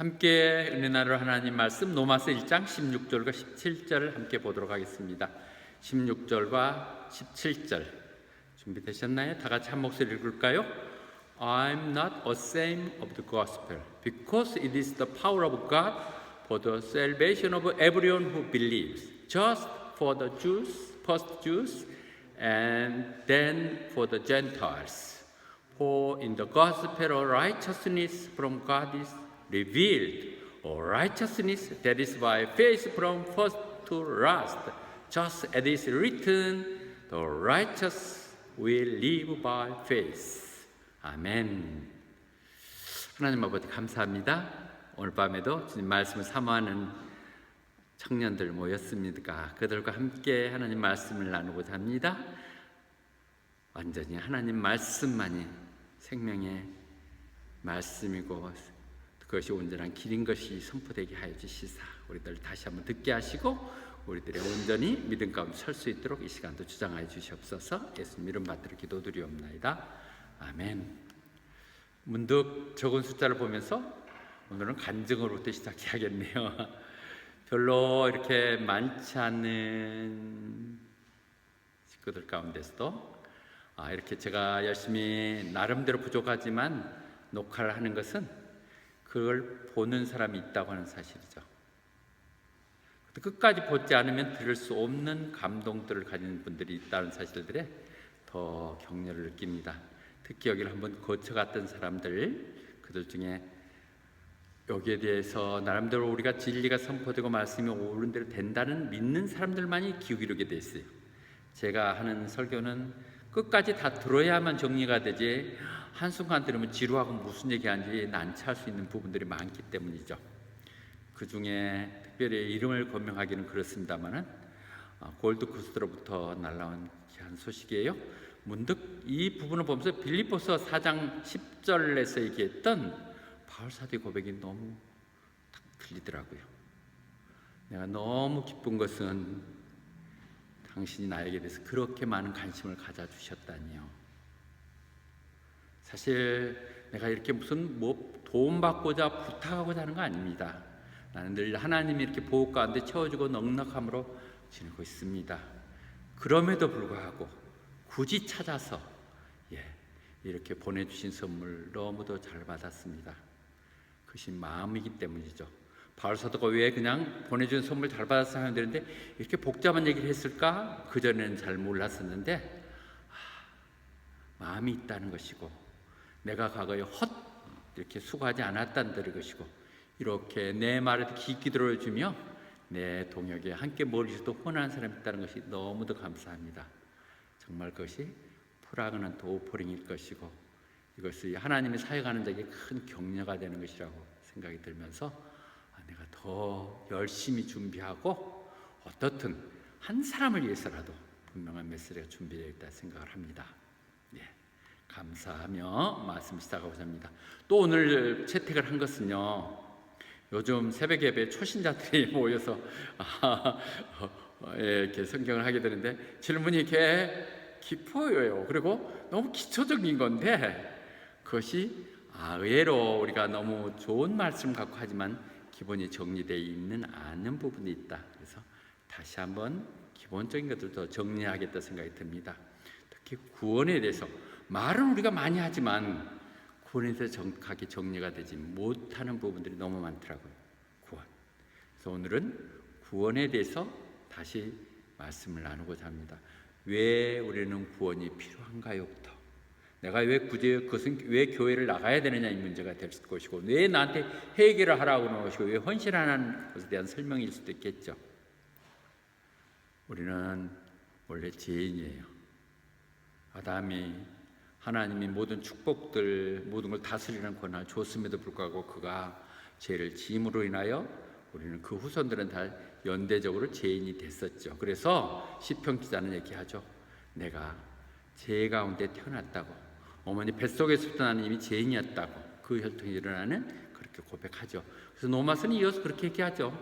함께 은혜 나눌 하나님 말씀 로마서 1장 16절과 17절을 함께 보도록 하겠습니다. 16절과 17절 준비되셨나요? 다 같이 한 목소리 읽을까요? I'm not ashamed of the gospel because it is the power of God for the salvation of everyone who believes, just for the Jews, first Jews, and then for the Gentiles. For in the gospel of righteousness from God is revealed, or righteousness that is by faith from first to last, just as it is written, the righteous will live by faith. 아멘. 하나님 아버지 감사합니다. 오늘 밤에도 주님 말씀을 사모하는 청년들 모였습니다. 그들과 함께 하나님 말씀을 나누고자 합니다. 완전히 하나님 말씀만이 생명의 말씀이고 그것이 온전한 길인 것이 선포되게 하여 주시사 우리들 다시 한번 듣게 하시고 우리들의 온전히 믿음 가운데 설 수 있도록 이 시간도 주장하여 주시옵소서. 예수님 이름 받들어 기도드리옵나이다. 아멘. 문득 적은 숫자를 보면서 오늘은 간증으로부터 시작해야겠네요. 별로 이렇게 많지 않은 식구들 가운데서도 이렇게 제가 열심히 나름대로 부족하지만 녹화를 하는 것은 그걸 보는 사람이 있다고 하는 사실이죠. 끝까지 보지 않으면 들을 수 없는 감동들을 가진 분들이 있다는 사실들에 더 격려를 느낍니다. 특히 여기를 한번 거쳐갔던 사람들, 그들 중에 여기에 대해서 나름대로 우리가 진리가 선포되고 말씀이 옳은 대로 된다는 믿는 사람들만이 귀 기울이게 돼 있어요. 제가 하는 설교는 끝까지 다 들어야만 정리가 되지 한순간 들으면 지루하고 무슨 얘기하는지 난처할 수 있는 부분들이 많기 때문이죠. 그 중에 특별히 이름을 거명하기는 그렇습니다만은 골드코스트로부터 날라온 귀한 소식이에요. 문득 이 부분을 보면서 빌립보서 4장 10절에서 얘기했던 바울 사도의 고백이 너무 딱 들리더라고요. 내가 너무 기쁜 것은 당신이 나에게 대해서 그렇게 많은 관심을 가져주셨다니요. 사실 내가 이렇게 무슨 도움받고자 부탁하고자 하는 거 아닙니다. 나는 늘 하나님이 이렇게 보호 가운데 채워주고 넉넉함으로 지내고 있습니다. 그럼에도 불구하고 굳이 찾아서 이렇게 보내주신 선물 너무도 잘 받았습니다. 그것이 마음이기 때문이죠. 바울 사도가 왜 그냥 보내준 선물 잘 받았어 하면 되는데 이렇게 복잡한 얘기를 했을까? 그전에는 잘 몰랐었는데 마음이 있다는 것이고 내가 과거에 이렇게 수고하지 않았다는 것이고 이렇게 내 말을 깊이 들어주며 내 동역에 함께 머리에서도 혼한 사람이 있다는 것이 너무도 감사합니다. 정말 그것이 프라그넌트 오퍼링일 것이고 이것이 하나님의 사역하는 자에게 큰 격려가 되는 것이라고 생각이 들면서 내가 더 열심히 준비하고 어떻든 한 사람을 위해서라도 분명한 메시지가 준비되어 있다 생각을 합니다. 감사하며 말씀 시작하고자 합니다. 또 오늘 채택을 한 것은요, 요즘 새벽 예배 초신자들이 모여서 이렇게 성경을 하게 되는데 질문이 이렇게 깊어요. 그리고 너무 기초적인 건데 그것이 의외로 우리가 너무 좋은 말씀 갖고 하지만 기본이 정리되어 있는 않은 부분이 있다. 그래서 다시 한번 기본적인 것들도 정리하겠다 생각이 듭니다. 특히 구원에 대해서 말은 우리가 많이 하지만 구원에 대해서 정확하게 정리가 되지 못하는 부분들이 너무 많더라고요. 구원. 그래서 오늘은 구원에 대해서 다시 말씀을 나누고자 합니다. 왜 우리는 구원이 필요한가요부터 내가 왜 굳이 그것은 왜 교회를 나가야 되느냐 이 문제가 될 것이고 왜 나한테 회개를 하라고 하는 것이고 왜 헌신하는 것에 대한 설명일 수도 있겠죠. 우리는 원래 죄인이에요. 아담이 하나님이 모든 축복들 모든 걸 다스리는 권한을 줬음에도 불구하고 그가 죄를 지음으로 인하여 우리는 그 후손들은 다 연대적으로 죄인이 됐었죠. 그래서 시편 기자는 얘기하죠. 내가 죄 가운데 태어났다고 어머니 뱃속에서부터 나는 이미 죄인이었다고 그 혈통이 일어나는 그렇게 고백하죠. 그래서 로마서는 이어서 그렇게 얘기하죠.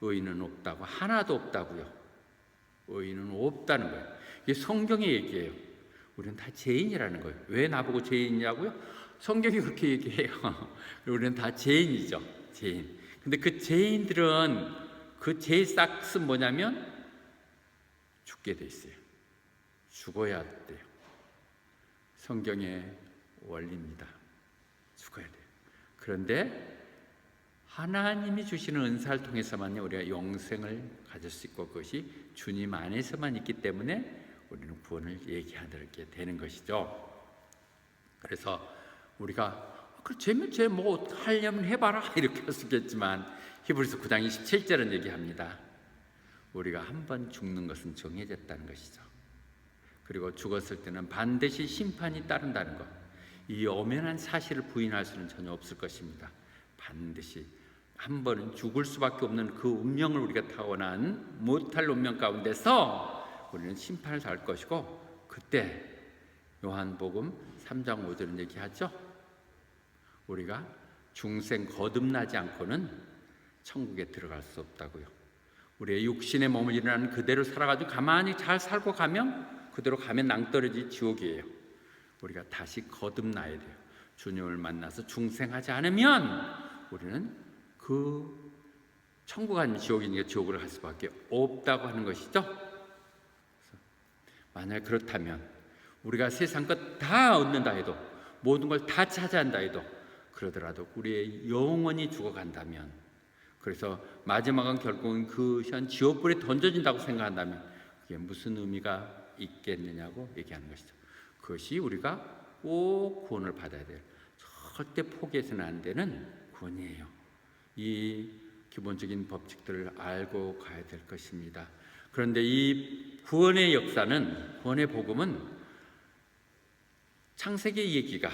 의인은 없다고 하나도 없다고요. 의인은 없다는 거예요. 이게 성경의 얘기예요. 우리는 다 죄인이라는 거예요. 왜 나보고 죄인이냐고요? 성경이 그렇게 얘기해요. 우리는 다 죄인이죠. 죄인. 근데 그 죄인들은 그 죄의 싹은 뭐냐면 죽게 돼 있어요. 죽어야 돼요. 성경의 원리입니다. 죽어야 돼요. 그런데 하나님이 주시는 은사를 통해서만요 우리가 영생을 가질 수 있고 그것이 주님 안에서만 있기 때문에 우리는 구원을 얘기하게 되는 것이죠. 그래서 우리가 쟤 뭐 하려면 해봐라 이렇게 할 수 있겠지만 히브리서 9장 27절은 얘기합니다. 우리가 한 번 죽는 것은 정해졌다는 것이죠. 그리고 죽었을 때는 반드시 심판이 따른다는 것, 이 엄연한 사실을 부인할 수는 전혀 없을 것입니다. 반드시 한 번은 죽을 수밖에 없는 그 운명을 우리가 타고난 못할 운명 가운데서 우리는 심판을 살 것이고, 그때 요한복음 3장 5절은 얘기하죠. 우리가 중생 거듭나지 않고는 천국에 들어갈 수 없다고요. 우리의 육신의 몸을 일어나는 그대로 살아가지고 가만히 잘 살고 가면 그대로 가면 낭떠러지 지옥이에요. 우리가 다시 거듭나야 돼요. 주님을 만나서 중생하지 않으면 우리는 그 천국 아닌 지옥이니까 지옥으로 갈 수밖에 없다고 하는 것이죠. 만약 그렇다면 우리가 세상 것 다 얻는다 해도, 모든 걸 다 차지한다 해도, 그러더라도 우리의 영원히 죽어간다면, 그래서 마지막은 결국은 그 현 지옥불에 던져진다고 생각한다면 그게 무슨 의미가 있겠느냐고 얘기하는 것이죠. 그것이 우리가 꼭 구원을 받아야 돼요. 절대 포기해서는 안 되는 구원이에요. 이 기본적인 법칙들을 알고 가야 될 것입니다. 그런데 이 구원의 역사는, 구원의 복음은 창세기 얘기가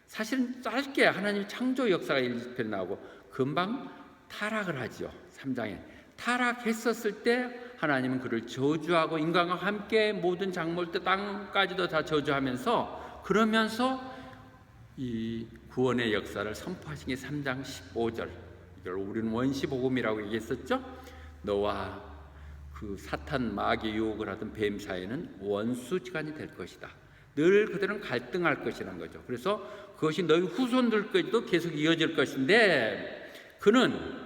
사실은 짧게 하나님 창조 역사가 1편에 나오고 금방 타락을 하죠. 3장에 타락했었을 때 하나님은 그를 저주하고 인간과 함께 모든 작물들 땅까지도 다 저주하면서, 그러면서 이 구원의 역사를 선포하신 게 3장 15절, 이걸 우리는 원시복음이라고 얘기했었죠. 너와 그 사탄 마귀의 유혹을 하던 뱀 사이에는 원수지간이 될 것이다. 늘 그들은 갈등할 것이라는 거죠. 그래서 그것이 너희 후손들까지도 계속 이어질 것인데, 그는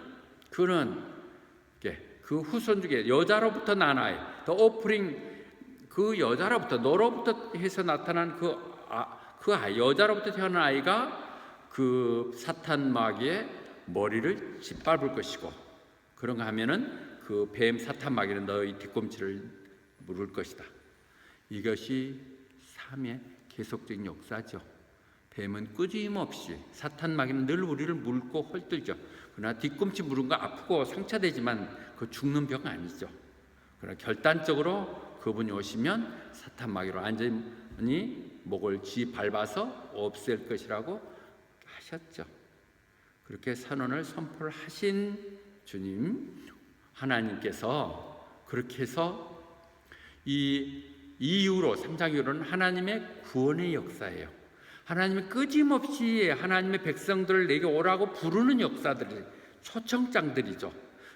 그 후손 중에 여자로부터 난 아이, 더 오프링, 그 여자로부터, 너로부터 해서 나타난 그 아이, 여자로부터 태어난 아이가 그 사탄 마귀의 머리를 짓밟을 것이고, 그런가 하면은 그 뱀 사탄 마귀는 너희 뒤꿈치를 물을 것이다. 이것이 삶의 계속적인 역사죠. 뱀은 끊임없이, 사탄 마귀는 늘 우리를 물고 헐들죠. 그러나 뒤꿈치 물은 거 아프고 상처되지만 그 죽는 병 아니죠. 그러나 결단적으로 그분이 오시면 사탄 마귀로 완전히 목을 밟아서 없앨 것이라고 하셨죠. 그렇게 선언을 선포를 하신 주님 하나님께서 그렇게 해서 이 이후로 3장 이후로는 하나님의 구원의 역사예요. 하나님이 끊임없이 하나님의 백성들을 내게 오라고 부르는 역사들이, 초청장들이죠.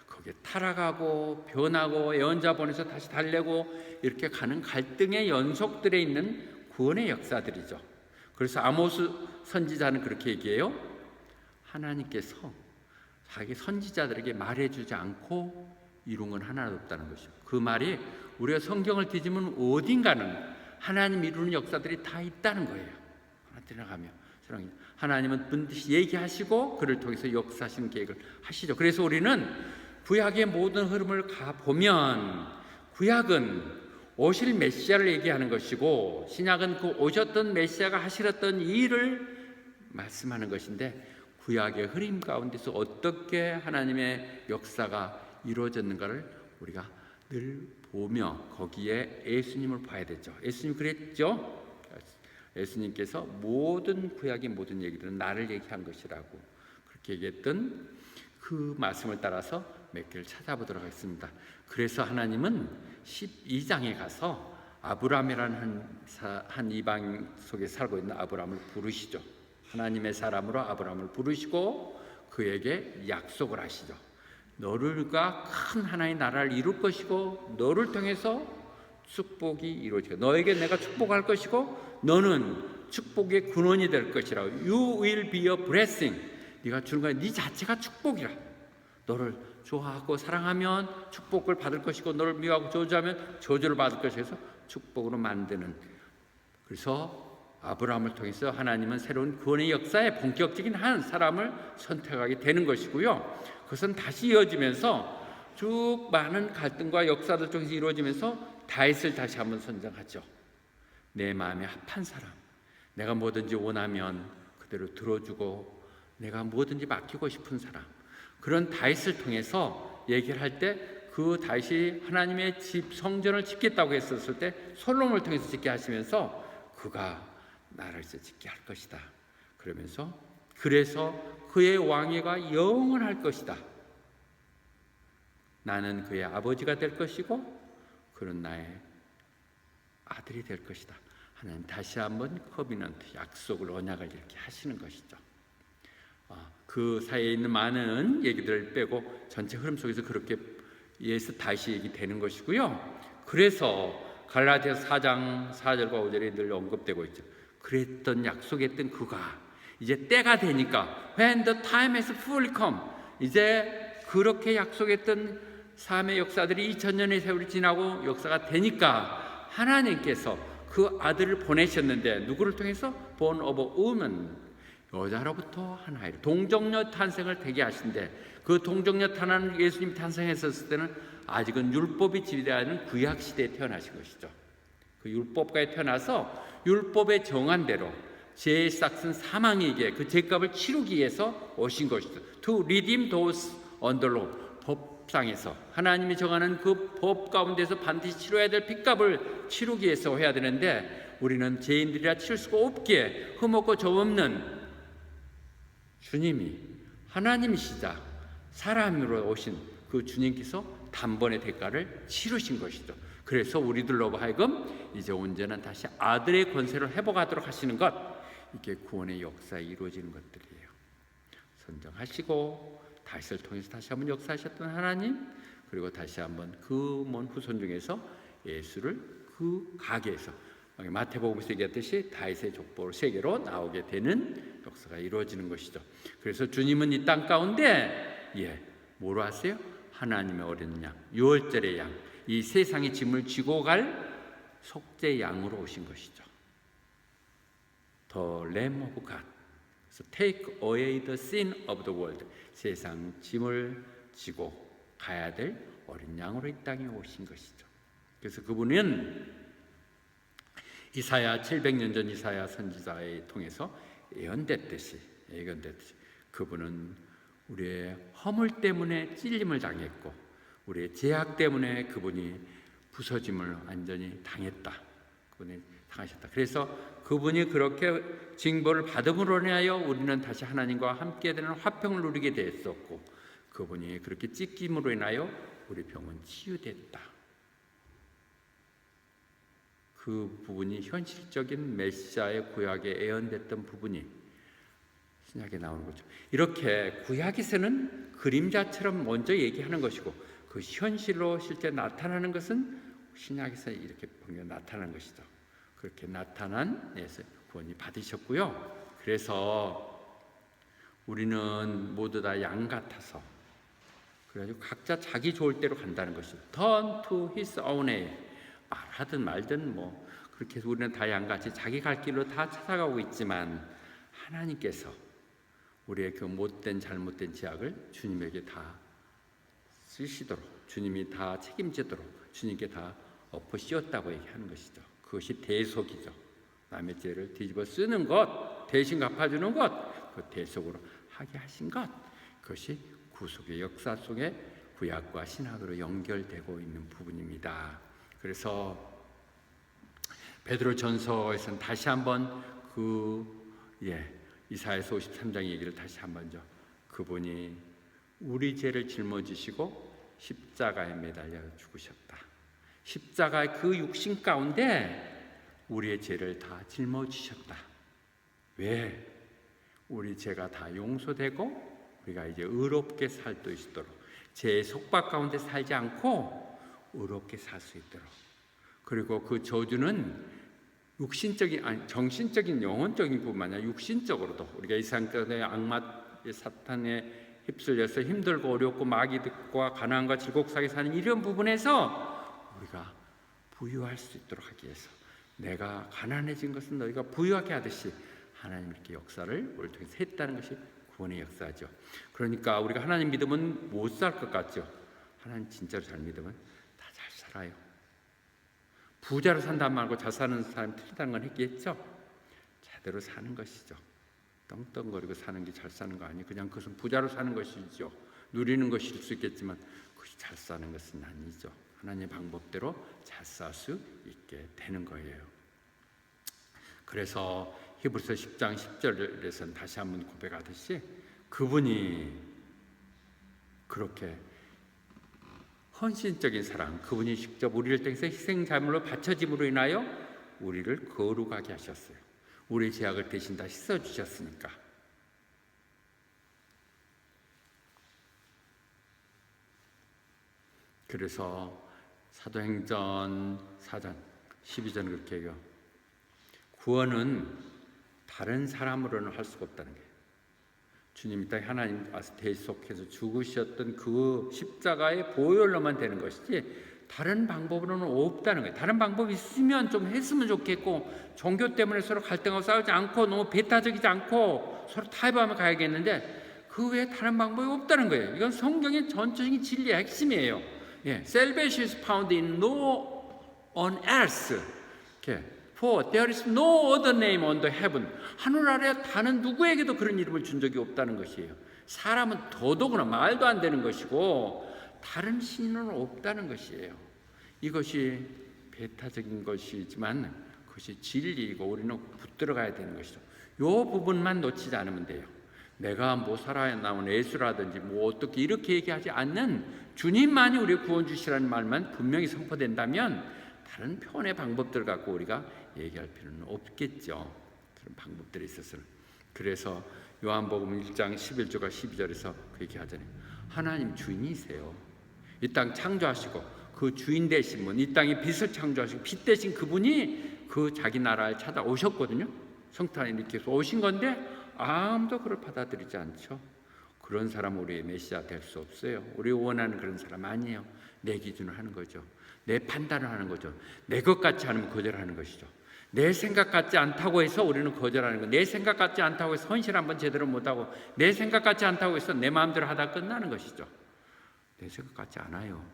거기에 타락하고 변하고 예언자 보내서 다시 달래고 이렇게 가는 갈등의 연속들에 있는 구원의 역사들이죠. 그래서 아모스 선지자는 그렇게 얘기해요. 하나님께서 자기 선지자들에게 말해주지 않고 이룬 건 하나도 없다는 것이죠. 그 말이 우리가 성경을 뒤지면 어딘가는 하나님 이루는 역사들이 다 있다는 거예요. 들어가며 하나님은 반드시 얘기하시고 그를 통해서 역사하시는 계획을 하시죠. 그래서 우리는 구약의 모든 흐름을 가보면 구약은 오실 메시아를 얘기하는 것이고, 신약은 그 오셨던 메시아가 하시렸던 일을 말씀하는 것인데, 구약의 흐름 가운데서 어떻게 하나님의 역사가 이루어졌는가를 우리가 늘 보며 거기에 예수님을 봐야 되죠. 예수님 그랬죠. 예수님께서 모든 구약의 모든 얘기들은 나를 얘기한 것이라고 그렇게 얘기했던 그 말씀을 따라서 몇 개를 찾아보도록 하겠습니다. 그래서 하나님은 12장에 가서 아브라함이라는 한 이방 속에 살고 있는 아브라함을 부르시죠. 하나님의 사람으로 아브라함을 부르시고 그에게 약속을 하시죠. 너가 큰 하나의 나라를 이룰 것이고 너를 통해서 축복이 이루어지고 너에게 내가 축복할 것이고 너는 축복의 근원이 될 것이라. You will be a blessing. 네가 주는 거야. 네 자체가 축복이라. 너를 좋아하고 사랑하면 축복을 받을 것이고, 너를 미워하고 저주하면 저주를 받을 것이어서 축복으로 만드는. 그래서 아브라함을 통해서 하나님은 새로운 구원의 역사에 본격적인 한 사람을 선택하게 되는 것이고요. 그것은 다시 이어지면서 쭉 많은 갈등과 역사들 중에서 이루어지면서 다윗을 다시 한번 선정하죠. 내 마음에 합한 사람, 내가 뭐든지 원하면 그대로 들어주고 내가 뭐든지 맡기고 싶은 사람, 그런 다윗을 통해서 얘기를 할 때, 그 다윗이 하나님의 집 성전을 짓겠다고 했었을 때 솔로몬을 통해서 짓게 하시면서 그가 나를 짓게 할 것이다. 그러면서 그래서 그의 왕위가 영원할 것이다. 나는 그의 아버지가 될 것이고 그는 나의 아들이 될 것이다. 하나님 다시 한번 커비넌트, 약속을, 언약을 이렇게 하시는 것이죠. 그 사이에 있는 많은 얘기들을 빼고 전체 흐름 속에서 그렇게 예수 다시 얘기되는 것이고요. 그래서 갈라디아서 4장 4절과 5절에 늘 언급되고 있죠. 그랬던, 약속했던 그가 이제 때가 되니까, when the time has fully come, 이제 그렇게 약속했던 삶의 역사들이 2000년의 세월이 지나고 역사가 되니까 하나님께서 그 아들을 보내셨는데, 누구를 통해서? born of a woman, 여자로부터 한 아이를, 동정녀 탄생을 되게 하신데, 그 동정녀 탄환 예수님이 탄생했었을 때는 아직은 율법이 지배하는 구약 시대에 태어나신 것이죠. 그 율법가에 태어나서 율법의 정한 대로 죄의 싹슨 사망에게 그 죄값을 치르기 위해서 오신 것이죠. To redeem those under law, 법상에서 하나님이 정하는 그 법 가운데서 반드시 치러야 될 핏값을 치르기 위해서 해야 되는데, 우리는 죄인들이라 치를 수가 없기에 흠없고 점없는 주님이, 하나님이시자 사람으로 오신 그 주님께서 단번에 대가를 치르신 것이죠. 그래서 우리들로 하여금 이제 온전한 다시 아들의 권세를 회복하도록 하시는 것, 이게 구원의 역사에 이루어지는 것들이에요. 선정하시고 다윗을 통해서 다시 한번 역사하셨던 하나님, 그리고 다시 한번 그 먼 후손 중에서 예수를 그 가게에서, 마태복음에서 얘기했듯이 다윗의 족보를 세계로 나오게 되는 역사가 이루어지는 것이죠. 그래서 주님은 이 땅 가운데 뭐로 하세요? 하나님의 어린 양, 유월절의 양, 이 세상의 짐을 지고 갈 속죄 양으로 오신 것이죠. The Lamb of God. So take away the sin of the world. 세상 짐을 지고 가야 될 어린 양으로 이 땅에 오신 것이죠. 그래서 그분은 이사야 700년 전 이사야 선지자에 통해서 예언됐듯이 그분은 우리의 허물 때문에 찔림을 당했고, 우리의 죄악 때문에 그분이 부서짐을 완전히 당했다. 그분이 당하셨다. 그래서 그분이 그렇게 징벌을 받음으로 인하여 우리는 다시 하나님과 함께 되는 화평을 누리게 되었었고, 그분이 그렇게 찢김으로 인하여 우리 병은 치유됐다. 그 부분이 현실적인 메시아의 구약에 예언됐던 부분이 신약에 나오는 거죠. 이렇게 구약에서는 그림자처럼 먼저 얘기하는 것이고, 그 현실로 실제 나타나는 것은 신약에서 이렇게 나타나는 것이죠. 그렇게 나타난 구원이 받으셨고요. 그래서 우리는 모두 다 양 같아서, 그래가지고 각자 자기 좋을 대로 간다는 것이죠. Turn to his own way. 말하든 말든 그렇게 해서 우리는 다 양같이 자기 갈 길로 다 찾아가고 있지만, 하나님께서 우리의 그 못된 잘못된 죄악을 주님에게 다 쓰시도록, 주님이 다 책임지도록 주님께 다 엎어 씌웠다고 얘기하는 것이죠. 그것이 대속이죠. 남의 죄를 뒤집어 쓰는 것, 대신 갚아주는 것, 그 대속으로 하게 하신 것, 그것이 구속의 역사 속에 구약과 신약으로 연결되고 있는 부분입니다. 그래서 베드로전서에서는 다시 한번 이사야서 53장 얘기를 다시 한번 그분이 우리 죄를 짊어지시고 십자가에 매달려 죽으셨다. 십자가의 그 육신 가운데 우리의 죄를 다 짊어지셨다. 왜? 우리 죄가 다 용서되고 우리가 이제 의롭게 살 수 있도록, 죄의 속박 가운데 살지 않고 의롭게 살 수 있도록, 그리고 그 저주는 육신적인 아니 정신적인 영혼적인 뿐만 아니라 육신적으로도 우리가 이 상태의 악마 사탄에 휩쓸려서 힘들고 어렵고 마귀들과 가난과 질곡하게 사는 이런 부분에서 우리가 부유할 수 있도록 하기 위해서 내가 가난해진 것은 너희가 부유하게 하듯이 하나님 이렇게 역사를 우리를 통해서 했다는 것이 구원의 역사죠. 그러니까 우리가 하나님 믿으면 못 살 것 같죠. 하나님 진짜로 잘 믿으면 다 잘 살아요. 부자로 산다 말고 잘 사는 사람이 틀리다는 건 했겠죠. 제대로 사는 것이죠. 떵떵거리고 사는 게 잘 사는 거 아니에요. 그냥 그것은 부자로 사는 것이죠. 누리는 것일 수 있겠지만 그것이 잘 사는 것은 아니죠. 하나님의 방법대로 잘 살 수 있게 되는 거예요. 그래서 히브리서 10장 10절에서는 다시 한번 고백하듯이 그분이 그렇게 헌신적인 사랑, 그분이 직접 우리를 통해서 희생자물로 바쳐짐으로 인하여 우리를 거룩하게 하셨어요. 우리의 죄악을 대신 다 씻어주셨으니까. 그래서 사도행전 4장 12절은 그렇게 해요. 구원은 다른 사람으로는 할 수가 없다는 거예요. 주님 이 땅에 하나님 대속해서 죽으셨던 그 십자가의 보혈로만 되는 것이지 다른 방법으로는 없다는 거예요. 다른 방법이 있으면 좀 했으면 좋겠고 종교 때문에 서로 갈등하고 싸우지 않고 너무 배타적이지 않고 서로 타협하며 가야겠는데 그 외에 다른 방법이 없다는 거예요. 이건 성경의 전체적인 진리의 핵심이에요. Salvation is found in no one else. For there is no other name under heaven. 하늘 아래 다른 누구에게도 그런 이름을 준 적이 없다는 것이에요. 사람은 더더구나 말도 안 되는 것이고 다른 신은 없다는 것이에요. 이것이 배타적인 것이지만 그것이 진리이고 우리는 붙들어 가야 되는 것이죠. 이 부분만 놓치지 않으면 돼요. 내가 뭐 살아야 나온 예수라든지 뭐 어떻게 이렇게 얘기하지 않는 주님만이 우리의 구원 주시라는 말만 분명히 선포된다면 다른 표현의 방법들 갖고 우리가 얘기할 필요는 없겠죠. 그런 방법들이 있어서는. 그래서 요한복음 1장 11절과 12절에서 그렇게 하잖아요. 하나님 주인이세요. 이 땅 창조하시고 그 주인 되신 분, 이 땅에 빛을 창조하시고 빛 되신 그분이 그 자기 나라에 찾아오셨거든요. 성탄에 이렇게 해서 오신 건데 아무도 그걸 받아들이지 않죠. 그런 사람은 우리의 메시아 될 수 없어요. 우리 원하는 그런 사람 아니에요. 내 기준으로 하는 거죠. 내 판단을 하는 거죠. 내 것 같지 않으면 거절하는 것이죠. 내 생각 같지 않다고 해서 우리는 거절하는 거예요. 내 생각 같지 않다고 해서 헌신 한번 제대로 못하고 내 생각 같지 않다고 해서 내 마음대로 하다 끝나는 것이죠. 내 생각 같지 않아요.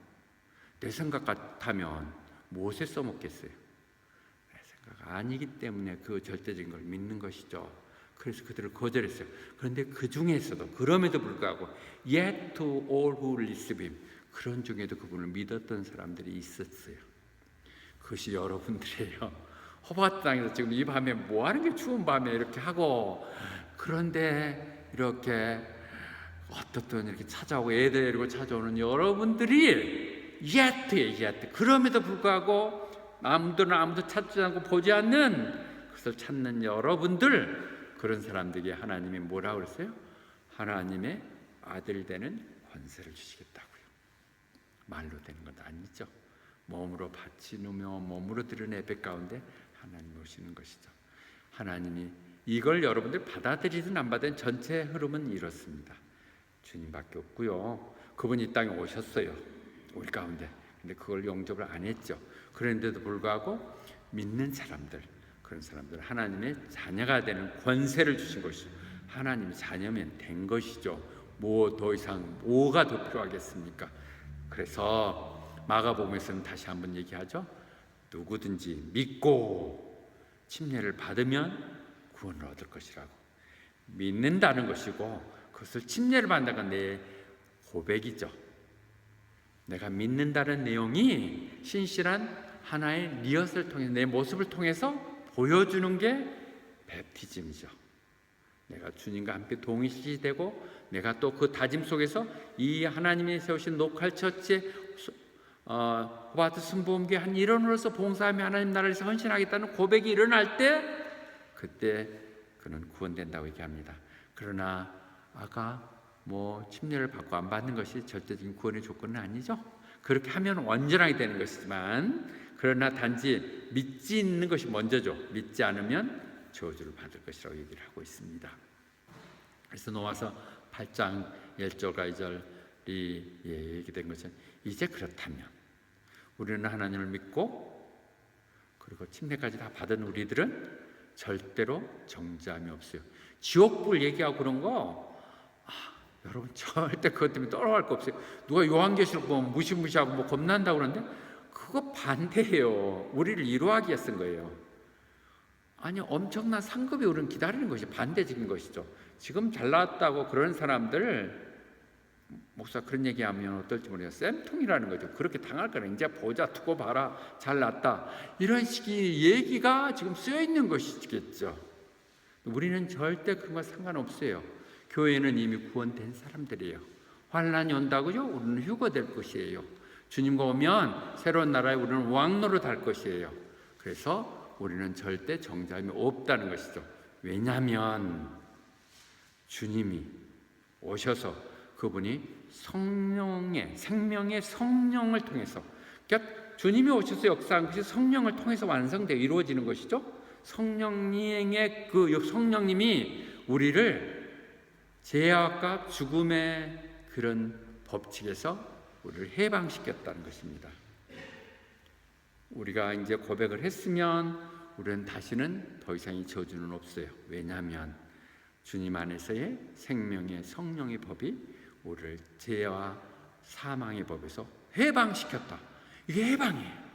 내 생각 같다면 무엇에 써먹겠어요? 내 생각 아니기 때문에 그 절대적인 걸 믿는 것이죠. 그래서 그들을 거절했어요. 그런데 그 중에서도 그럼에도 불구하고 Yet to all who receive him, 그런 중에도 그분을 믿었던 사람들이 있었어요. 그것이 여러분들이에요. 호박 땅에서 지금 이 밤에 뭐 하는 게 추운 밤에 이렇게 하고 그런데 이렇게 어떻든 이렇게 찾아오고 애들 데리고 찾아오는 여러분들이 Yet 그럼에도 불구하고 아무도 찾지 않고 보지 않는 그것을 찾는 여러분들, 그런 사람들에게 하나님이 뭐라고 그랬어요? 하나님의 아들 되는 권세를 주시겠다고요. 말로 되는 건 아니죠. 몸으로 바치누며 몸으로 드리는 예배 가운데 하나님 오시는 것이죠. 하나님이 이걸 여러분들 받아들이든 안 받든 전체 흐름은 이렇습니다. 주님밖에 없고요. 그분이 이 땅에 오셨어요. 우리 가운데. 근데 그걸 영접을 안 했죠. 그런데도 불구하고 믿는 사람들, 그런 사람들 하나님의 자녀가 되는 권세를 주신 것이죠. 하나님 자녀면 된 것이죠. 뭐 더 이상 뭐가 더 필요하겠습니까? 그래서 마가복음에서는 다시 한번 얘기하죠. 누구든지 믿고 침례를 받으면 구원을 얻을 것이라고. 믿는다는 것이고 그것을 침례를 받는다는 건 내 고백이죠. 내가 믿는다는 내용이 신실한 하나의 리허설을 통해서 내 모습을 통해서 보여주는 게 베프티즘이죠. 내가 주님과 함께 동일시되고 내가 또 그 다짐 속에서 이 하나님이 세우신 로컬 처치의 호바트 순복음교회 한 일원으로서 봉사하며 하나님 나라에서 헌신하겠다는 고백이 일어날 때 그때 그는 구원된다고 얘기합니다. 그러나 아까 뭐 침례를 받고 안 받는 것이 절대적인 구원의 조건은 아니죠. 그렇게 하면 완전하게 되는 것이지만 그러나 단지 믿지 있는 것이 먼저죠. 믿지 않으면 저주를 받을 것이라고 얘기를 하고 있습니다. 그래서 로마서 8장 1절과 2절이 얘기된 것은 이제 그렇다면 우리는 하나님을 믿고 그리고 침례까지 다 받은 우리들은 절대로 정죄함이 없어요. 지옥불 얘기하고 그런 거 여러분 절대 그것 때문에 떨어갈 거 없어요. 누가 요한계시록 보면 무시무시하고 뭐 겁난다고 그러는데 그거 반대예요. 우리를 이루하기 위해 쓴 거예요. 아니 엄청난 상급이 우리는 기다리는 것이 반대적인 것이죠. 지금 잘 나왔다고 그런 사람들 목사 그런 얘기하면 어떨지 모르겠어요. 쌤통이라는 거죠. 그렇게 당할 거는 이제 보자 두고 봐라 잘 났다 이런 식의 얘기가 지금 쓰여 있는 것이겠죠. 우리는 절대 그런 거 상관없어요. 교회는 이미 구원된 사람들이에요. 환난이 온다고요? 우리는 휴거될 것이에요. 주님과 오면 새로운 나라에 우리는 왕노로 갈 것이에요. 그래서 우리는 절대 정죄함이 없다는 것이죠. 왜냐하면 주님이 오셔서 그분이 성령의 생명의 성령을 통해서, 그러니까 주님이 오셔서 역사한 것이 성령을 통해서 완성되어 이루어지는 것이죠. 성령의 그 성령님이 우리를 죄악과 죽음의 그런 법칙에서 우리를 해방시켰다는 것입니다. 우리가 이제 고백을 했으면 우리는 다시는 더 이상 이 저주는 없어요. 왜냐하면 주님 안에서의 생명의 성령의 법이 우리를 죄와 사망의 법에서 해방시켰다. 이게 해방이에요.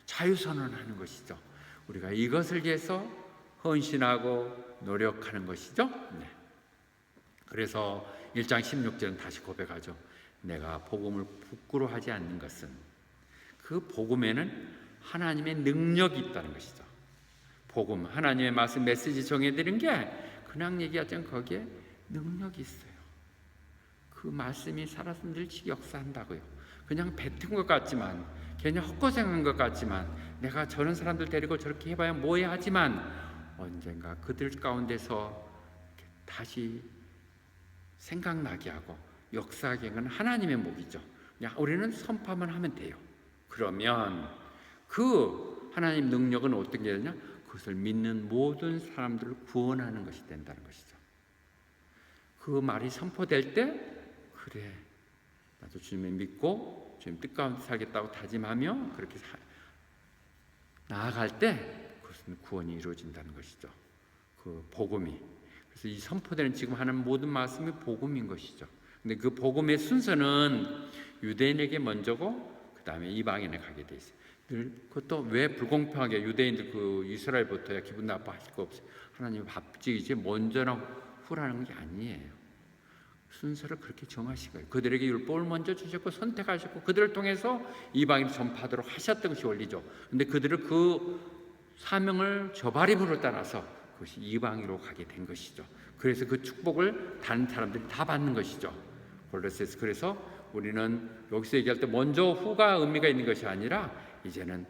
자유선언하는 것이죠. 우리가 이것을 위해서 헌신하고 노력하는 것이죠. 네. 그래서 1장 16절은 다시 고백하죠. 내가 복음을 부끄러워하지 않는 것은 그 복음에는 하나님의 능력이 있다는 것이죠. 복음, 하나님의 말씀 메시지 정해드린 게 그냥 얘기하지 않고 거기에 능력이 있어요. 그 말씀이 살아서 늘씩 역사한다고요. 그냥 뱉은 것 같지만, 그냥 헛고생한 것 같지만, 내가 저런 사람들 데리고 저렇게 해봐야 뭐해 하지만 언젠가 그들 가운데서 다시 생각나게 하고 역사하게 한 건 하나님의 목이죠. 그냥 우리는 선포만 하면 돼요. 그러면 그 하나님 능력은 어떤 게 되냐? 그것을 믿는 모든 사람들을 구원하는 것이 된다는 것이죠. 그 말이 선포될 때 그래 나도 주님을 믿고 주님 뜻 가운데 살겠다고 다짐하며 그렇게 나아갈 때 그것은 구원이 이루어진다는 것이죠. 그 복음이. 그래서 이 선포되는 지금 하는 모든 말씀이 복음인 것이죠. 근데 그 복음의 순서는 유대인에게 먼저고 그 다음에 이방인에 가게 돼 있어요. 그것도 왜 불공평하게 유대인들 그 이스라엘부터야 기분 나빠하실 거 없어요. 하나님 밥집이지 먼저나 후라는 게 아니에요. 순서를 그렇게 정하신 거예요. 그들에게 율법을 먼저 주셨고 선택하셨고 그들을 통해서 이방인 전파하도록 하셨던 것이 원리죠. 근데 그들은 그 사명을 저바림으로 따라서 그것이 이방인으로 가게 된 것이죠. 그래서 그 축복을 다른 사람들이 다 받는 것이죠. 골로새서. 그래서 우리는 여기서 얘기할 때 먼저 후가 의미가 있는 것이 아니라 이제는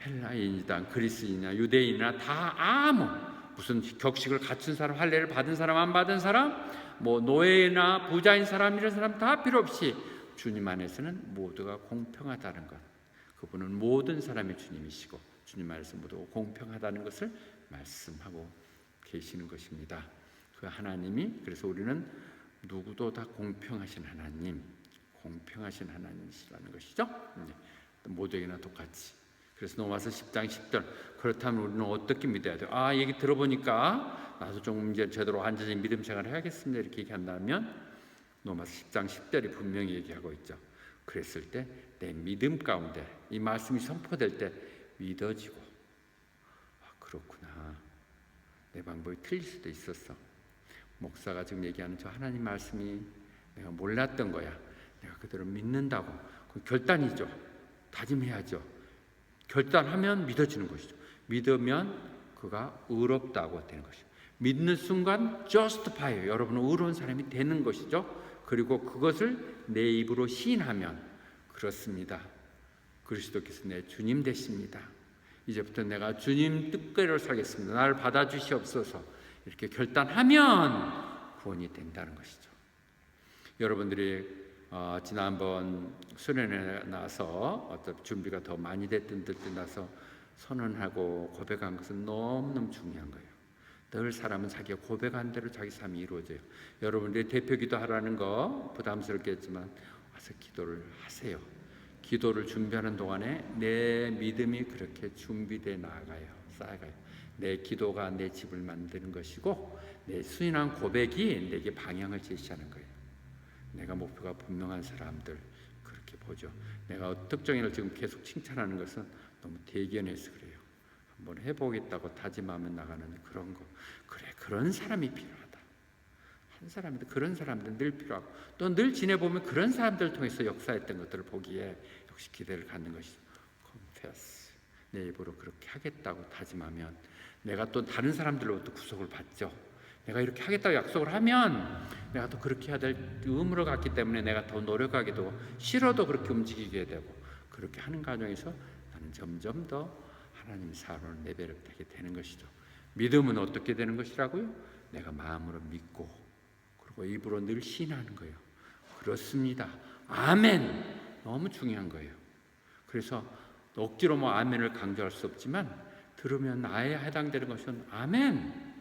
헬라인이다 그리스인이나 유대인이나 다 아무 무슨 격식을 갖춘 사람, 할례를 받은 사람, 안 받은 사람, 뭐 노예나 부자인 사람 이런 사람 다 필요 없이 주님 안에서는 모두가 공평하다는 것. 그분은 모든 사람의 주님이시고 주님 안에서 모두 공평하다는 것을 말씀하고 계시는 것입니다. 그 하나님이 그래서 우리는 누구도 다 공평하신 하나님, 공평하신 하나님이시라는 것이죠. 모두에게나 똑같이. 그래서 로마서 10장 10절 그렇다면 우리는 어떻게 믿어야 돼요? 얘기 들어보니까 나도 좀 이제 제대로 완전히 믿음 생활을 해야겠습니다. 이렇게 얘기한다면 로마서 10장 10절이 분명히 얘기하고 있죠. 그랬을 때 내 믿음 가운데 이 말씀이 선포될 때 믿어지고 그렇구나. 내 방법이 틀릴 수도 있었어. 목사가 지금 얘기하는 저 하나님 말씀이 내가 몰랐던 거야. 내가 그대로 믿는다고. 그 결단이죠. 다짐해야죠. 결단하면 믿어지는 것이죠. 믿으면 그가 의롭다고 되는 것이죠. 믿는 순간 justify, 여러분은 의로운 사람이 되는 것이죠. 그리고 그것을 내 입으로 시인하면 그렇습니다. 그리스도께서 내 주님 되십니다. 이제부터 내가 주님 뜻대로 살겠습니다. 나를 받아주시옵소서. 이렇게 결단하면 구원이 된다는 것이죠. 여러분들이 지난번 수련회 나서 어떤 준비가 더 많이 됐던 때 나서 선언하고 고백한 것은 너무너무 중요한 거예요. 늘 사람은 자기가 고백한 대로 자기 삶이 이루어져요. 여러분들이 대표 기도하라는 거 부담스럽겠지만 와서 기도를 하세요. 기도를 준비하는 동안에 내 믿음이 그렇게 준비돼 나아가요. 쌓아가요. 내 기도가 내 집을 만드는 것이고 내 순인한 고백이 내게 방향을 제시하는 거예요. 내가 목표가 분명한 사람들 그렇게 보죠. 내가 특정인을 지금 계속 칭찬하는 것은 너무 대견해서 그래요. 한번 해보겠다고 다짐하면 나가는 그런 거. 그래, 그런 사람이 필요하다. 한 사람인데 그런 사람들 늘 필요하고 또 늘 지내보면 그런 사람들을 통해서 역사했던 것들을 보기에 역시 기대를 갖는 것이죠. confess. 내 입으로 그렇게 하겠다고 다짐하면 내가 또 다른 사람들로부터 구속을 받죠. 내가 이렇게 하겠다고 약속을 하면 내가 또 그렇게 해야 될 의무를 갖기 때문에 내가 더 노력하게 되고 싫어도 그렇게 움직이게 되고 그렇게 하는 과정에서 나는 점점 더 하나님의 사랑을 내배롭게 되는 것이죠. 믿음은 어떻게 되는 것이라고요? 내가 마음으로 믿고 그리고 입으로 늘 신하는 거예요. 그렇습니다. 아멘. 너무 중요한 거예요. 그래서 억지로 아멘을 강조할 수 없지만 들으면 나에 해당되는 것은 아멘.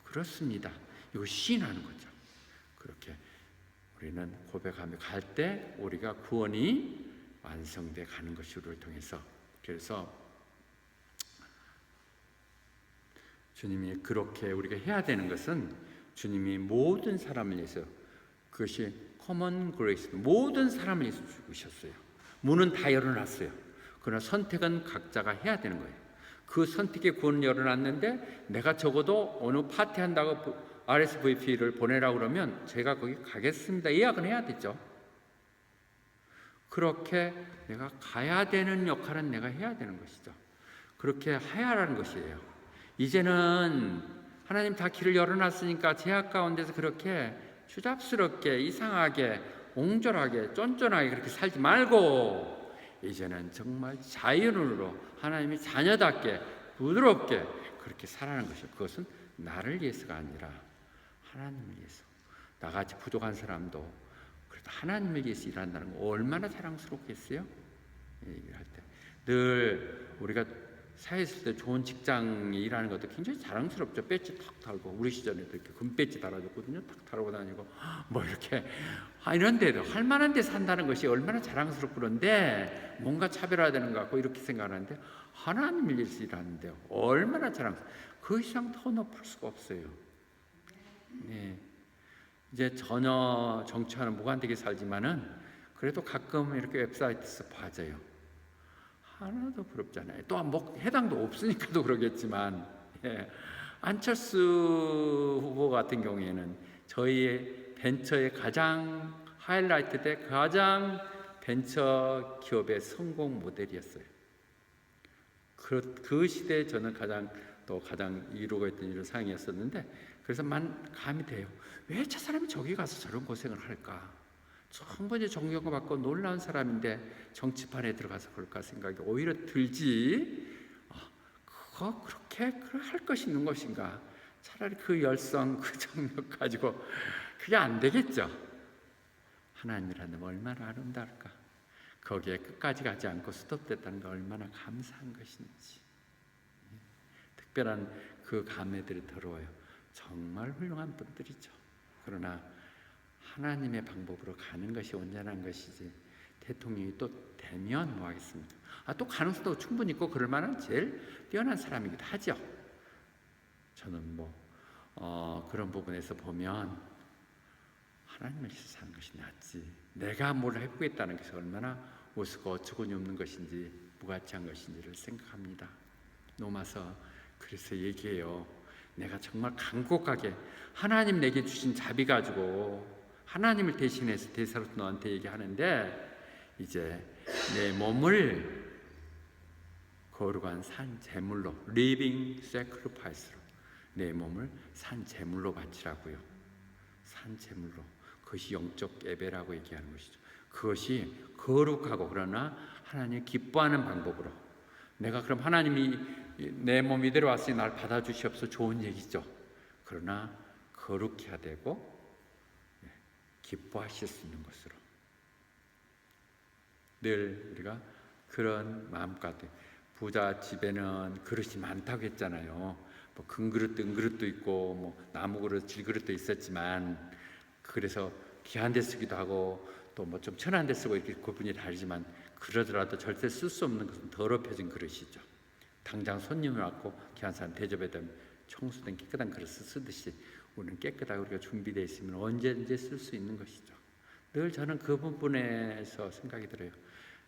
그렇습니다. 이거 시인하는 거죠. 그렇게 우리는 고백하며 갈 때 우리가 구원이 완성돼 가는 것이 우리를 통해서. 그래서 주님이 그렇게 우리가 해야 되는 것은 주님이 모든 사람을 위해서 그것이 common grace 모든 사람을 위해서 주셨어요. 문은 다 열어놨어요. 그러나 선택은 각자가 해야 되는 거예요. 그 선택의 구원을 열어놨는데 내가 적어도 어느 파티 한다고 RSVP를 보내라고 그러면 제가 거기 가겠습니다. 예약은 해야 되죠. 그렇게 내가 가야 되는 역할은 내가 해야 되는 것이죠. 그렇게 해야 하는 것이에요. 이제는 하나님 다 길을 열어놨으니까 제약 가운데서 그렇게 추잡스럽게 이상하게 옹졸하게 쫀쫀하게 그렇게 살지 말고 이제는 정말 자연으로 하나님의 자녀답게 부드럽게 그렇게 살아가는 것이요. 그것은 나를 위해서가 아니라 하나님을 위해서. 나같이 부족한 사람도 그래도 하나님을 위해서 일한다는 거 얼마나 자랑스럽겠어요? 얘기를 할 때 늘 우리가 사회에 있을 때 좋은 직장에 일하는 것도 굉장히 자랑스럽죠. 배지 탁 달고 우리 시절에도 이렇게 금배지 달아줬거든요. 탁 달고 다니고 뭐 이렇게 이런 데도 할 만한 데 산다는 것이 얼마나 자랑스럽고 그런데 뭔가 차별화되는 것 같고 이렇게 생각하는데 하나님을 위해서 일하는데 얼마나 그 이상 더 높을 수가 없어요. 네. 이제 전혀 정치와는 무관되게 살지만은 그래도 가끔 이렇게 웹사이트에서 봐져요. 하나도 부럽잖아요. 또 뭐 해당도 없으니까도 그러겠지만 안철수 후보 같은 경우에는 저희의 벤처의 가장 하이라이트 때 가장 벤처 기업의 성공 모델이었어요. 그 시대에 저는 가장 이루고 있던 이런 상황이었었는데 그래서 감이 돼요. 왜 저 사람이 저기 가서 저런 고생을 할까? 충분히 존경받고 놀라운 사람인데 정치판에 들어가서 그럴까 생각이 오히려 들지. 그거 그렇게 할 것이 있는 것인가? 차라리 그 열성, 그 정력 가지고 그게 안 되겠죠. 하나님이라는 얼마나 아름다울까? 거기에 끝까지 가지 않고 스톱됐다는 게 얼마나 감사한 것인지. 특별한 그 감회들이 들어와요. 정말 훌륭한 분들이죠. 그러나 하나님의 방법으로 가는 것이 온전한 것이지 대통령이 또 되면 뭐 하겠습니까? 또 가능성도 충분히 있고 그럴 만한 제일 뛰어난 사람이기도 하죠. 저는 그런 부분에서 보면 하나님을 위해서 사는 것이 낫지 내가 뭘 해보겠다는 것이 얼마나 우스고 어처구니 없는 것인지 무가치한 것인지를 생각합니다. 노마서 그래서 얘기해요. 내가 정말 간곡하게 하나님 내게 주신 자비 가지고 하나님을 대신해서 대사로 너한테 얘기하는데 이제 내 몸을 거룩한 산 제물로 living sacrifice로 내 몸을 산 제물로 바치라고요. 산 제물로. 그것이 영적 예배라고 얘기하는 것이죠. 그것이 거룩하고 그러나 하나님 기뻐하는 방법으로 내가 그럼 하나님이 내 몸 이대로 왔으니 날 받아주시옵소서 좋은 얘기죠. 그러나 거룩해야 되고 기뻐하실 수 있는 것으로 늘 우리가 그런 마음과 부자 집에는 그릇이 많다고 했잖아요. 뭐 금그릇도 은그릇도 있고 뭐 나무그릇 질그릇도 있었지만, 그래서 귀한 데 쓰기도 하고 또 뭐 좀 천한 데 쓰고 이렇게 구분이 다르지만, 그러더라도 절대 쓸 수 없는 것은 더럽혀진 그릇이죠. 당장 손님을 왔고 귀한 사람 대접에 대한 청소된 깨끗한 그릇을 쓰듯이 우리는 깨끗하게 우리가 준비되어 있으면 언제든지 쓸 수 있는 것이죠. 늘 저는 그 부분에서 생각이 들어요.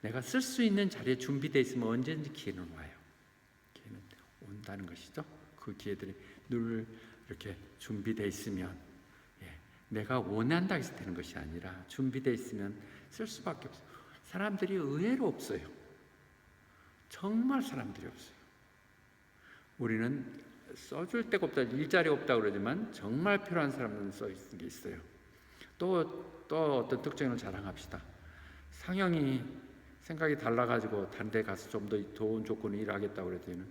내가 쓸 수 있는 자리에 준비되어 있으면 언제든지 기회는 와요. 기회는 온다는 것이죠. 그 기회들이 늘 이렇게 준비되어 있으면, 내가 원한다 해서 되는 것이 아니라 준비되어 있으면 쓸 수밖에 없어요. 사람들이 의외로 없어요. 정말 사람들이 없어요. 우리는 써줄 데가 없다, 일자리가 없다 그러지만 정말 필요한 사람은 써 있는 게 있어요. 또 어떤 특징을 자랑합시다. 상영이 생각이 달라가지고 다른 데 가서 좀 더 좋은 조건을 일하겠다고 그랬더니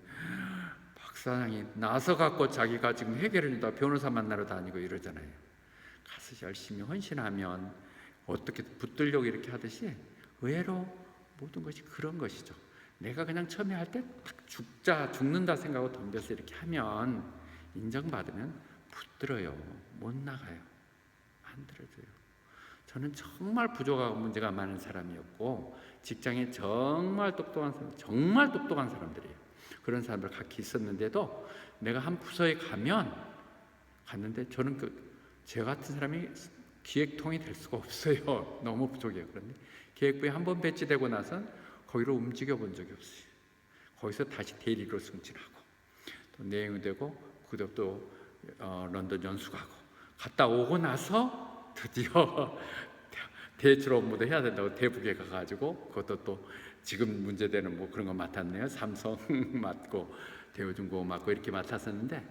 박사장이 나서 갖고 자기가 지금 해결해준다 변호사 만나러 다니고 이러잖아요. 가서 열심히 헌신하면 어떻게 붙들려고 이렇게 하듯이 의외로 모든 것이 그런 것이죠. 내가 그냥 처음에 할 때 죽는다 생각하고 덤벼서 이렇게 하면 인정받으면 붙들어요. 못 나가요. 안 들어줘요. 저는 정말 부족하고 문제가 많은 사람이었고, 직장에 정말 똑똑한 사람들이에요. 그런 사람들 각기 있었는데도 내가 한 부서에 갔는데 저는 제 같은 사람이 기획통이 될 수가 없어요. 너무 부족해요. 그런데 기획부에 한번 배치되고 나선 거기로 움직여 본 적이 없어요. 거기서 다시 대리로 승진하고 또 내용이 되고 그다음 또 런던 연수 가고 갔다 오고 나서 드디어 대출 업무도 해야 된다고 대북에 가가지고, 그것도 또 지금 문제되는 뭐 그런 거 맡았네요. 삼성 맡고 대우중공업 맡고 이렇게 맡았었는데,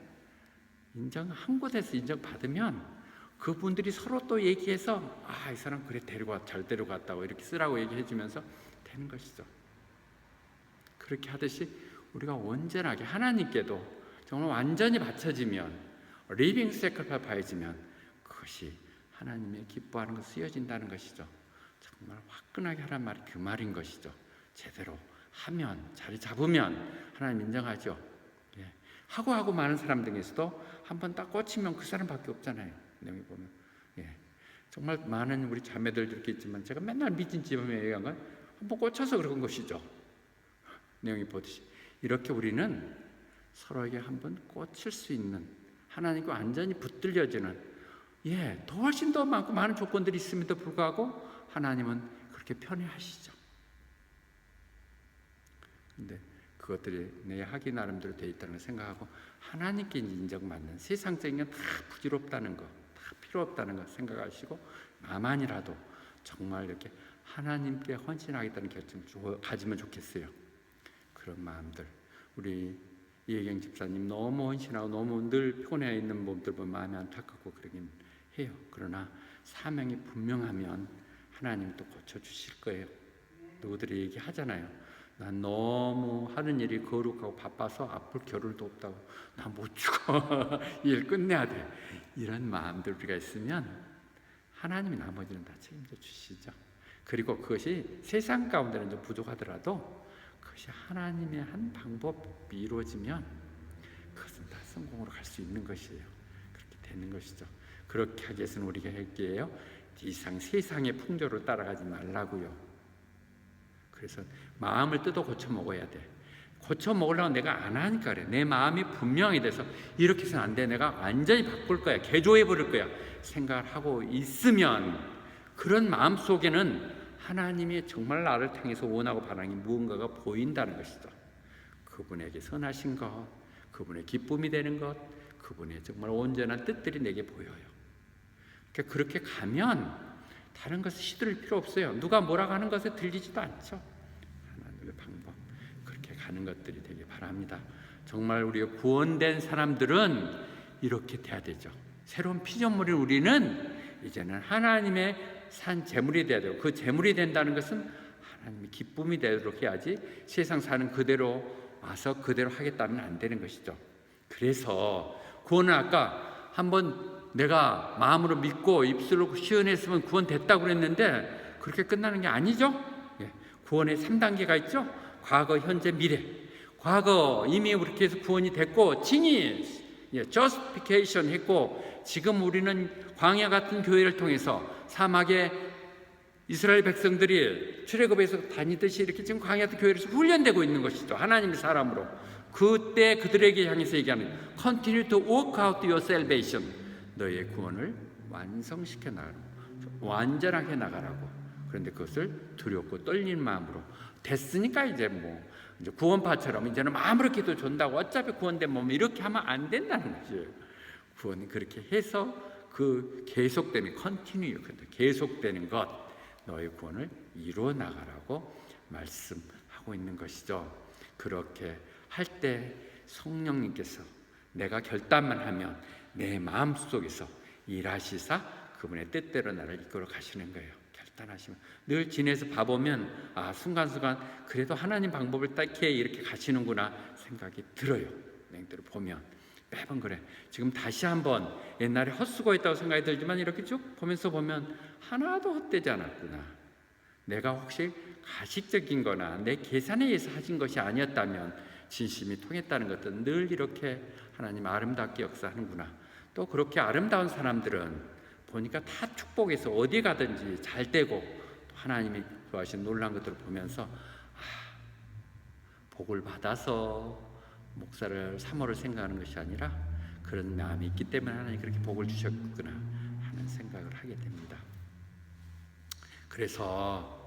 한 곳에서 인정받으면 그분들이 서로 또 얘기해서 이 사람 그래 잘 데려갔다고 이렇게 쓰라고 얘기해 주면서 되는 것이죠. 그렇게 하듯이 우리가 온전하게 하나님께도 정말 완전히 바쳐지면, 리빙 세크리파이스 바쳐지면 그것이 하나님의 기뻐하는 것 쓰여진다는 것이죠. 정말 화끈하게 하란 말이 그 말인 것이죠. 제대로 하면, 자리 잡으면 하나님 인정하죠. 하고 많은 사람 중에서도 한번 딱 꽂히면 그 사람밖에 없잖아요. 내용이 보면 정말 많은 우리 자매들 이렇게 있지만, 제가 맨날 미친 집에 얘기한 건 한번 꽂혀서 그런 것이죠. 내용이 보듯이 이렇게 우리는 서로에게 한번 꽂힐 수 있는, 하나님과 완전히 붙들려지는, 더 훨씬 더 많고 많은 조건들이 있음에도 불구하고 하나님은 그렇게 편애하시죠. 근데 그것들이 내 하기 나름대로 되어 있다는 걸 생각하고 하나님께 인정받는, 세상적인 건 다 부질없다는 거, 다 필요 없다는 거 생각하시고 나만이라도 정말 이렇게 하나님께 헌신하겠다는 결심을 가지면 좋겠어요. 그런 마음들, 우리 이혜경 집사님 너무 헌신하고 너무 늘 피곤해 있는 몸들 보면 마음이 안타깝고 그러긴 해요. 그러나 사명이 분명하면 하나님 또 고쳐주실 거예요. 누구들이 얘기하잖아요. 난 너무 하는 일이 거룩하고 바빠서 앞으로 결혼도 없다고, 나 못 죽어 일 끝내야 돼, 이런 마음들 우리가 있으면 하나님이 나머지는 다 책임져 주시죠. 그리고 그것이 세상 가운데는 좀 부족하더라도 그것이 하나님의 한 방법이 이루어지면 그것은 다 성공으로 갈 수 있는 것이에요. 그렇게 되는 것이죠. 그렇게 하기 위해서는 우리가 할 게요, 이상 세상의 풍조를 따라가지 말라고요. 그래서 마음을 뜯어 고쳐 먹어야 돼. 고쳐 먹으려고 내가 안 하니까 그래. 내 마음이 분명히 돼서 이렇게 해서는 안 돼, 내가 완전히 바꿀 거야, 개조해 버릴 거야 생각을 하고 있으면, 그런 마음 속에는 하나님이 정말 나를 향해서 원하고 바라는 무언가가 보인다는 것이죠. 그분에게 선하신 것, 그분의 기쁨이 되는 것, 그분의 정말 온전한 뜻들이 내게 보여요. 그러니까 그렇게 가면 다른 것을 시도할 필요 없어요. 누가 뭐라고 하는 것에 들리지도 않죠. 하나님의 방법, 그렇게 가는 것들이 되길 바랍니다. 정말 우리가 구원된 사람들은 이렇게 돼야 되죠. 새로운 피조물인 우리는 이제는 하나님의 산 제물이 돼야 되고, 그 제물이 된다는 것은 하나님의 기쁨이 되도록 해야지 세상 사는 그대로 와서 그대로 하겠다면 안 되는 것이죠. 그래서 구원은 아까 한번 내가 마음으로 믿고 입술로 시원했으면 구원됐다고 그랬는데 그렇게 끝나는 게 아니죠. 구원의 3단계가 있죠. 과거, 현재, 미래. 과거 이미 그렇게 해서 구원이 됐고 칭의, justification 했고, 지금 우리는 광야 같은 교회를 통해서 사막에 이스라엘 백성들이 출애굽에서 다니듯이 이렇게 지금 광야 같은 교회에서 훈련되고 있는 것이죠. 하나님의 사람으로. 그때 그들에게 향해서 얘기하는 Continue to work out your salvation. 너의 구원을 완성시켜 나가라고, 완전하게 나가라고. 그런데 그것을 두렵고 떨리는 마음으로 됐으니까 이제 이제 구원파처럼 이제는 마음으로 기도 준다고 어차피 구원되면 이렇게 하면 안 된다는 거죠. 구원이 그렇게 해서 그 계속되는 컨티뉴, 계속되는 것, 너의 구원을 이루어 나가라고 말씀하고 있는 것이죠. 그렇게 할 때 성령님께서 내가 결단만 하면 내 마음속에서 일하시사 그분의 뜻대로 나를 이끌어 가시는 거예요. 결단하시면 늘 지내서 봐보면 순간순간 그래도 하나님 방법을 딱히 이렇게 가시는구나 생각이 들어요. 냉대로 보면 매번 그래. 지금 다시 한번 옛날에 헛수고했다고 생각이 들지만 이렇게 쭉 보면서 보면 하나도 헛되지 않았구나. 내가 혹시 가식적인 거나 내 계산에 의해서 하신 것이 아니었다면 진심이 통했다는 것도 늘 이렇게 하나님 아름답게 역사하는구나. 또 그렇게 아름다운 사람들은 보니까 다 축복해서 어디 가든지 잘 되고, 또 하나님이 좋아하시는 놀라운 것들을 보면서 복을 받아서 목사를 사모를 생각하는 것이 아니라 그런 마음이 있기 때문에 하나님이 그렇게 복을 주셨구나 하는 생각을 하게 됩니다. 그래서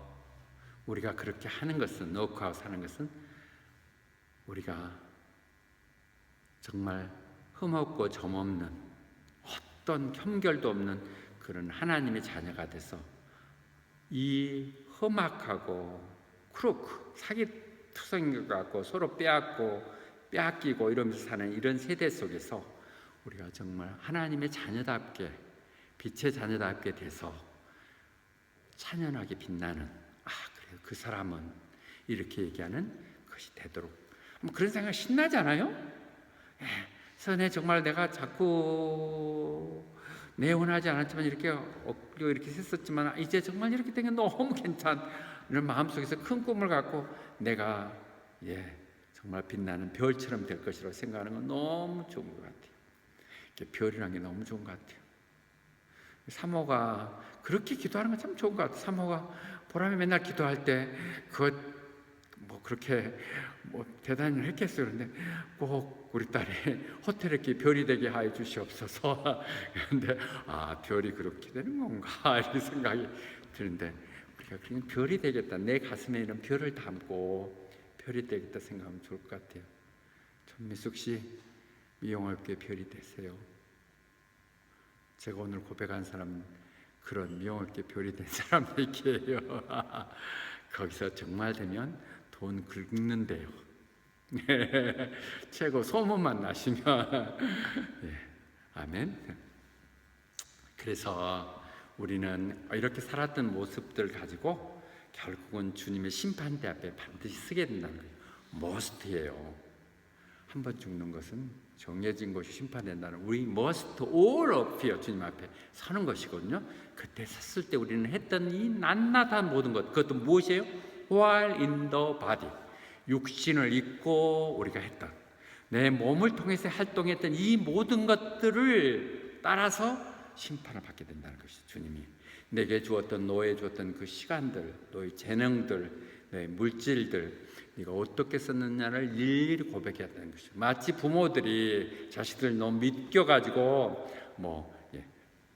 우리가 그렇게 하는 것은, 노크아웃 하는 것은 우리가 정말 흠없고 점없는 어떤 혐결도 없는 그런 하나님의 자녀가 돼서 이 험악하고 크로크, 사기투성인 것 같고 서로 빼앗기고 이러면서 사는 이런 세대 속에서 우리가 정말 하나님의 자녀답게, 빛의 자녀답게 돼서 찬연하게 빛나는, 그래요, 그 사람은 이렇게 얘기하는 것이 되도록. 그런 생각 신나지 않아요? 선에 정말 내가 자꾸 내원하지 않았지만 이렇게 억지로 이렇게 했었지만 이제 정말 이렇게 된 게 너무 괜찮은 마음속에서 큰 꿈을 갖고 내가 정말 빛나는 별처럼 될 것이라고 생각하는 건 너무 좋은 것 같아요. 별이라는 게 너무 좋은 것 같아요. 사모가 그렇게 기도하는 건 참 좋은 것 같아요. 사모가 보람이 맨날 기도할 때 그것 그렇게 대단히 했겠어요. 그런데 꼭 우리 딸이 호텔에 이렇게 별이 되게 하여 주시옵소서. 그런데 별이 그렇게 되는 건가 이런 생각이 드는데, 우리가 그냥 별이 되겠다, 내 가슴에 있는 별을 담고 별이 되겠다 생각하면 좋을 것 같아요. 전미숙 씨, 미용업계 별이 되세요. 제가 오늘 고백한 사람 그런 미용업계 별이 된 사람들이에요. 거기서 정말 되면 돈 긁는데요. 최고 소문만 나시면. 아멘. 그래서 우리는 이렇게 살았던 모습들 가지고 결국은 주님의 심판대 앞에 반드시 서게 된다는 거예요. must예요. 한 번 죽는 것은 정해진 것이 심판된다는, 우리 must all appear, 주님 앞에 서는 것이거든요. 그때 섰을 때 우리는 했던 이 낱낱한 모든 것, 그것도 무엇이에요? while in the body, 육신을 입고 우리가 했던, 내 몸을 통해서 활동했던 이 모든 것들을 따라서 심판을 받게 된다는 것이죠. 주님이 내게 주었던, 너에 주었던 그 시간들, 너의 재능들, 너의 물질들, 네가 어떻게 썼느냐를 일일이 고백해야 되는 것이죠. 마치 부모들이 자식들 너무 믿겨가지고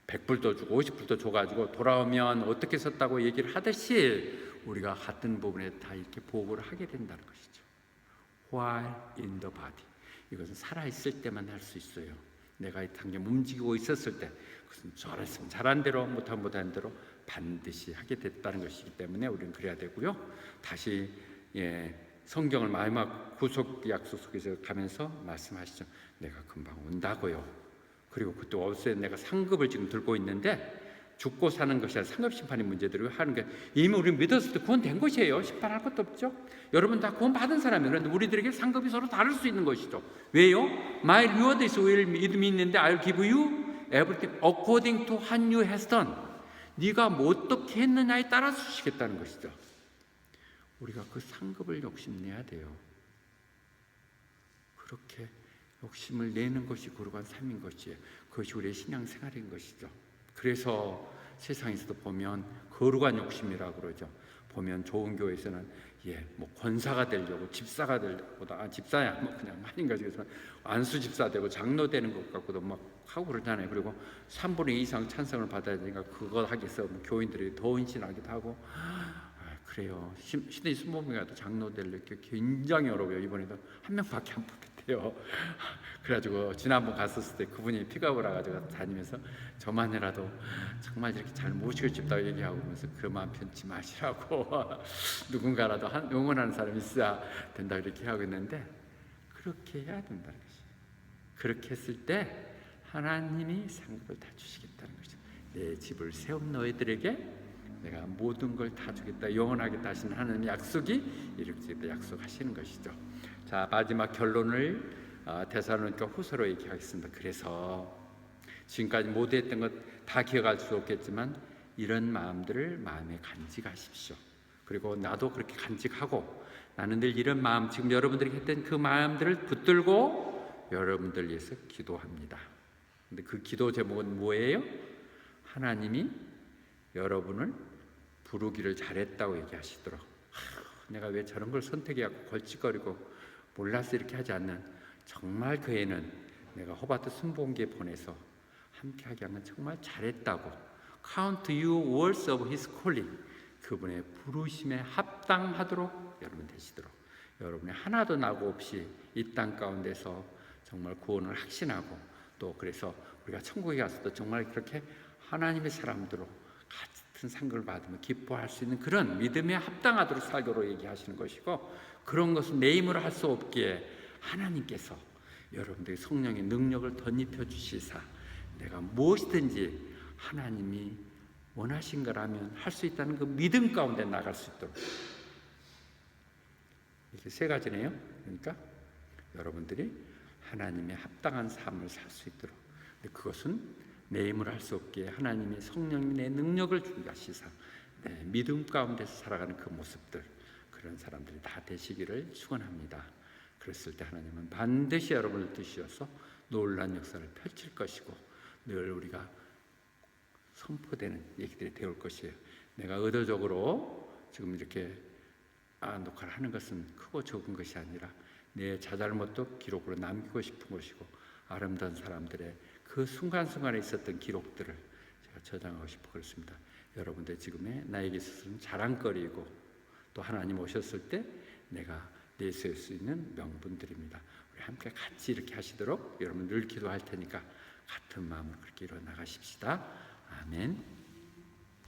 100불도 주고 50불도 줘가지고 돌아오면 어떻게 썼다고 얘기를 하듯이 우리가 같은 부분에 다 이렇게 보고를 하게 된다는 것이죠. While in the body, 이것은 살아있을 때만 할 수 있어요. 내가 이 당장 움직이고 있었을 때, 그것은 잘했으면 잘한 대로, 못한 대로 반드시 하게 됐다는 것이기 때문에 우리는 그래야 되고요. 다시 성경을 마지막 구속 약속 속에서 가면서 말씀하시죠. 내가 금방 온다고요. 그리고 그때 없어요. 내가 상급을 지금 들고 있는데 죽고 사는 것이 아니라 상급 심판의 문제들을 하는 게, 이미 우리 믿었을 때 구원된 것이에요. 심판할 것도 없죠. 여러분 다 구원 받은 사람이에요. 그런데 우리들에게 상급이 서로 다를 수 있는 것이죠. 왜요? My reward is will, 믿음이 있는데 I'll give you everything according to what you has done. 네가 뭐 어떻게 했느냐에 따라서 주시겠다는 것이죠. 우리가 그 상급을 욕심내야 돼요. 그렇게 욕심을 내는 것이 거룩한 삶인 것이에요. 그것이 우리의 신앙생활인 것이죠. 그래서 세상에서도 보면 거룩한 욕심이라고 그러죠. 보면 좋은 교회에서는 뭐 권사가 되려고 집사가 되려고 집사야 뭐 그냥 말인 거지. 그래서 안수 집사 되고 장로 되는 것 같고도 막 하고 그러잖아요. 그리고 3분의 2 이상 찬성을 받아야 되니까 그거 하기 위해서 교인들이 더 헌신하기도 하고 그래요. 시드니 순복음교회도 장로 되려고 굉장히 어려워요. 이번에도 한 명밖에 안 뽑혔대요. 그래가지고 지난번 갔었을 때 그분이 픽업을 와가지고 다니면서 저만이라도 정말 이렇게 잘 모시고 싶다고 얘기하고 그러면서 그 마음 편치 마시라고 누군가라도 응원하는 사람이 있어야 된다 이렇게 하고 있는데 그렇게 해야 된다는 것이에요. 그렇게 했을 때 하나님이 상급을 다 주시겠다는 것이죠. 내 집을 세운 너희들에게 내가 모든 걸 다 주겠다, 영원하겠다 하시는 하나님의 약속이 이렇게 약속하시는 것이죠. 자, 마지막 결론을 데살로니가 후서로 얘기하겠습니다. 그래서 지금까지 모두했던 것 다 기억할 수 없겠지만 이런 마음들을 마음에 간직하십시오. 그리고 나도 그렇게 간직하고 나는 늘 이런 마음, 지금 여러분들이 했던 그 마음들을 붙들고 여러분들 위해서 기도합니다. 근데 그 기도 제목은 뭐예요? 하나님이 여러분을 부르기를 잘했다고 얘기하시도록 내가 왜 저런 걸 선택해갖고 걸칫거리고 몰라서 이렇게 하지 않는 정말 그 애는 내가 호바트 순복음교회 보내서 함께하게 한 건 정말 잘했다고 Count you words of his calling 그분의 부르심에 합당하도록 여러분 되시도록 여러분의 하나도 나고 없이 이 땅 가운데서 정말 구원을 확신하고 또 그래서 우리가 천국에 가서도 정말 그렇게 하나님의 사람들로 같은 상급을 받으면 기뻐할 수 있는 그런 믿음에 합당하도록 살도록 얘기하시는 것이고 그런 것은 내 힘으로 할 수 없기에 하나님께서 여러분들의 성령의 능력을 덧입혀 주시사 내가 무엇이든지 하나님이 원하신 거라면 할 수 있다는 그 믿음 가운데 나갈 수 있도록 이렇게 세 가지네요. 그러니까 여러분들이 하나님의 합당한 삶을 살 수 있도록 그것은 내 힘으로 할 수 없기에 하나님의 성령이 내 능력을 주게 하시사 믿음 가운데서 살아가는 그 모습들 그런 사람들이 다 되시기를 축원합니다. 그랬을 때 하나님은 반드시 여러분을 드시어서 놀라운 역사를 펼칠 것이고 늘 우리가 선포되는 얘기들이 되올 것이에요. 내가 의도적으로 지금 이렇게 녹화를 하는 것은 크고 적은 것이 아니라 내 자잘못도 기록으로 남기고 싶은 것이고 아름다운 사람들의 그 순간순간에 있었던 기록들을 제가 저장하고 싶어 그렇습니다. 여러분들 지금의 나에게 있어서는 자랑거리이고 또 하나님 오셨을 때 내가 내세울 수 있는 명분들입니다. 우리 함께 같이 이렇게 하시도록 여러분 늘 기도할 테니까 같은 마음으로 그렇게 일어나가십시다. 아멘.